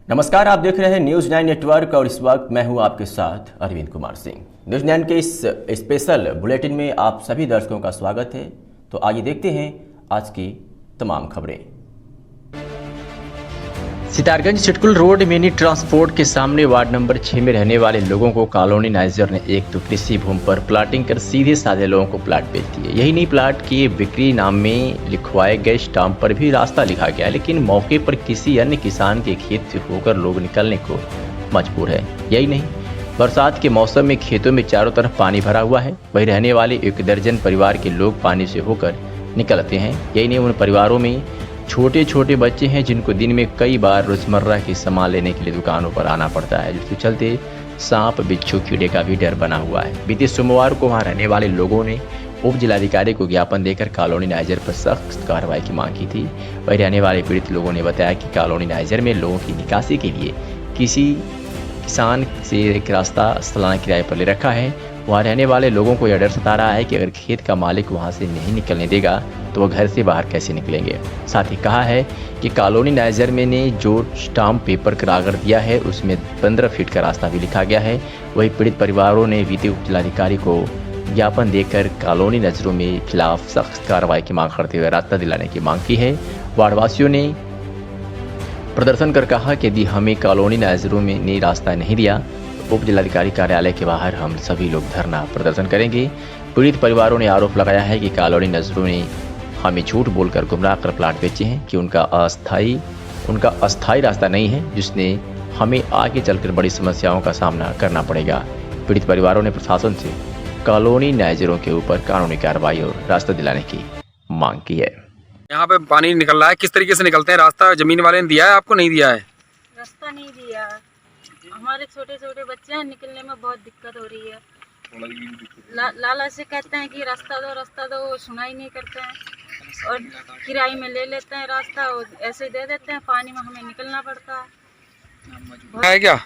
नमस्कार, आप देख रहे हैं न्यूज़ 9 नेटवर्क और इस वक्त मैं हूं आपके साथ अरविंद कुमार सिंह। न्यूज़ 9 के इस स्पेशल बुलेटिन में आप सभी दर्शकों का स्वागत है। तो आइए देखते हैं आज की तमाम खबरें। Sitarganj Sitkul road mini transport के सामने वार्ड नंबर 6 में रहने वाले लोगों को कॉलोनी नाइजर ने एक तो कृषि भूमि पर प्लाटिंग कर सीधे साधे लोगों को प्लाट बेच दिए। यही नहीं, प्लाट की बिक्री नाम में लिखवाए गए स्टाम्प पर भी रास्ता लिखा गया, लेकिन मौके पर किसी अन्य किसान के खेत से होकर लोग निकलने को मजबूर है। यही नहीं, बरसात के मौसम में खेतों में चारों तरफ पानी भरा हुआ है। वहीं रहने वाले 1 दर्जन परिवार के लोग पानी से होकर निकलते हैं। यही नहीं, उन परिवारों में छोटे छोटे बच्चे हैं जिनको दिन में कई बार रोजमर्रा के सामान लेने के लिए दुकानों पर आना पड़ता है, जिसके चलते सांप, बिच्छू, कीड़े का भी डर बना हुआ है। बीते सोमवार को वहां रहने वाले लोगों ने उप जिलाधिकारी को ज्ञापन देकर कॉलोनी नाइजर पर सख्त कार्रवाई की मांग की थी। वहीं रहने वाले पीड़ित लोगों ने बताया कि कॉलोनी नाइजर में लोगों की निकासी के लिए किसी किसान से एक रास्ता सालाना किराए पर ले रखा है। वहाँ रहने वाले लोगों को यह डर सता रहा है कि अगर खेत का मालिक वहाँ से नहीं निकलने देगा तो वह घर से बाहर कैसे निकलेंगे। साथ ही कहा है कि कॉलोनी नाइजर में ने जो स्टाम्प पेपर करार दिया है उसमें 15 फीट का रास्ता भी लिखा गया है। वही पीड़ित परिवारों ने बीते उप जिलाधिकारी को ज्ञापन देकर कॉलोनी नाइजरों में खिलाफ सख्त कार्रवाई की मांग करते हुए रास्ता दिलाने की मांग की है। वार्डवासियों ने प्रदर्शन कर कहा कि यदि हमें कॉलोनी नाइजरों में ने रास्ता नहीं दिया उप जिलाधिकारी कार्यालय के बाहर हम सभी लोग धरना प्रदर्शन करेंगे। पीड़ित परिवारों ने आरोप लगाया है कि कॉलोनी नजरों ने हमें झूठ बोलकर गुमराह कर प्लाट बेचे हैं, कि उनका अस्थायी रास्ता नहीं है, जिसने हमें आगे चलकर बड़ी समस्याओं का सामना करना पड़ेगा। पीड़ित परिवारों ने प्रशासन से कॉलोनी नाइजरों के ऊपर कानूनी कार्रवाई और रास्ता दिलाने की मांग की है। यहाँ पे पानी निकल रहा है, किस तरीके से निकलते हैं? रास्ता जमीन वाले ने दिया है, आपको नहीं दिया है? रास्ता नहीं दिया। हमारे छोटे छोटे बच्चे हैं, निकलने में बहुत दिक्कत हो रही है। लाला से कहते हैं कि रास्ता दो, वो सुनाई नहीं करते हैं और किराए में ले लेते हैं रास्ता, और ऐसे दे देते हैं। पानी में हमें निकलना पड़ता है। क्या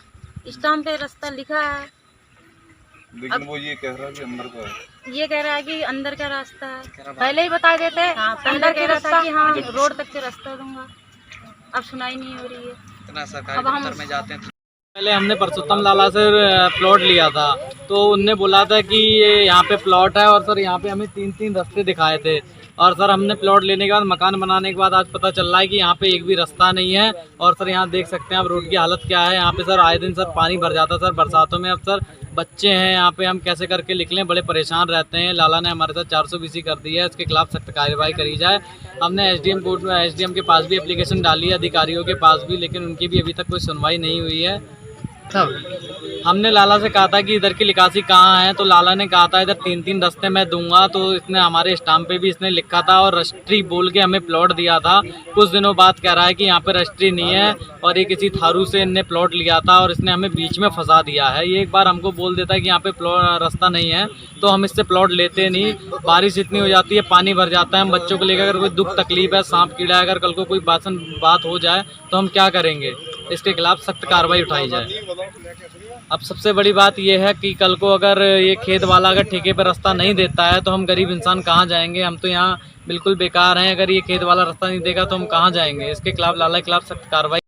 स्टाम्प पे रास्ता लिखा है, लेकिन वो ये कह रहा है कि अंदर का है। ये कह रहा है कि अंदर का रास्ता है। पहले ही बता देते हैं। हाँ, पहले कह रहा था कि हाँ रोड तक के रास्ता दूंगा। अब सुनाई नहीं हो रही है। अब हम में जाते हैं। पहले हमने परसोत्तम लाला से प्लॉट लिया था, तो उनने बोला था कि ये यहाँ पे प्लॉट है, और सर यहाँ पे हमें 3 रास्ते दिखाए थे। और सर हमने प्लॉट लेने के बाद, मकान बनाने के बाद आज पता चल रहा है कि यहाँ पे एक भी रास्ता नहीं है। और सर यहाँ देख सकते हैं आप रोड की हालत क्या है। यहाँ पे सर आए दिन सर पानी भर जाता है सर बरसातों में। अब सर बच्चे हैं यहाँ पे, हम कैसे करके निकलें, बड़े परेशान रहते हैं। लाला ने हमारे साथ 420 कर दी है, इसके खिलाफ सख्त कार्रवाई करी जाए। हमने एसडीएम के पास भी एप्लीकेशन डाली है, अधिकारियों के पास भी, लेकिन उनकी भी अभी तक कोई सुनवाई नहीं हुई है। हमने लाला से कहा था कि इधर की निकासी कहाँ है, तो लाला ने कहा था इधर 3 रास्ते मैं दूंगा। तो इसने हमारे स्टाम्प पे भी इसने लिखा था और रजिस्ट्री बोल के हमें प्लॉट दिया था। कुछ दिनों बाद कह रहा है कि यहाँ पे रजिस्ट्री नहीं है, और ये किसी थारू से इनने प्लॉट लिया था और इसने हमें बीच में फंसा दिया है। ये एक बार हमको बोल देता है कि यहाँ पे रास्ता नहीं है, तो हम इससे प्लॉट लेते नहीं। बारिश इतनी हो जाती है, पानी भर जाता है, हम बच्चों को लेकर अगर कोई दुख तकलीफ है, सांप कीड़ा है, अगर कल को कोई बात हो जाए तो हम क्या करेंगे? इसके खिलाफ सख्त कार्रवाई उठाई जाए। अब सबसे बड़ी बात यह है कि कल को अगर ये खेत वाला अगर ठेके पर रास्ता नहीं देता है तो हम गरीब इंसान कहाँ जाएंगे? हम तो यहाँ बिल्कुल बेकार हैं। अगर ये खेत वाला रास्ता नहीं देगा तो हम कहाँ जाएंगे? इसके खिलाफ लाला के खिलाफ सख्त कार्रवाई